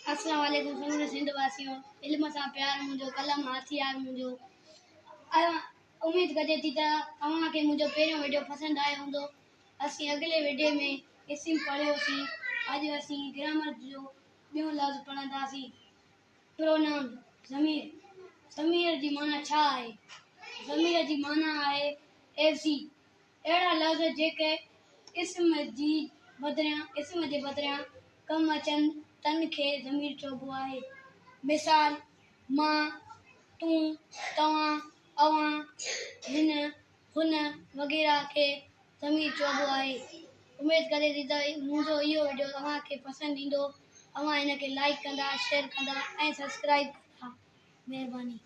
अस्सलाम वालेकुम समूरे सिंध वासियों। इल्म सां प्यार मुंहिंजो, कलम हथियार मुंहिंजो। उम्मीद कजे थी त तव्हांखे मुंहिंजो पहिरियों वीडियो पसंदि आयो हूंदो। असीं अॻिले वीडियो में इस्म पढ़ियोसीं। अॼु असीं ग्रामर जो ॿियों लफ़्ज़ पढ़ंदासीं। प्रोनाउन ज़मीर। ज़मीर जी माना छा आहे? ज़मीर जी माना आहे एसी। अहिड़ा लफ़्ज़ जेके इस्म जे बदिरियां कम अचनि तन खे ज़मीर चइबो आहे। मिसाल मां, तूं, तव्हां, अव्हां, हिन, हुन वग़ैरह खे ज़मीर चइबो आहे। उमेद करे थी त मुंहिंजो इहो वीडियो तव्हांखे पसंदि ईंदो। तव्हां हिन खे लाइक कंदा, शेयर कंदा ऐं सब्सक्राइब कंदा। महिरबानी।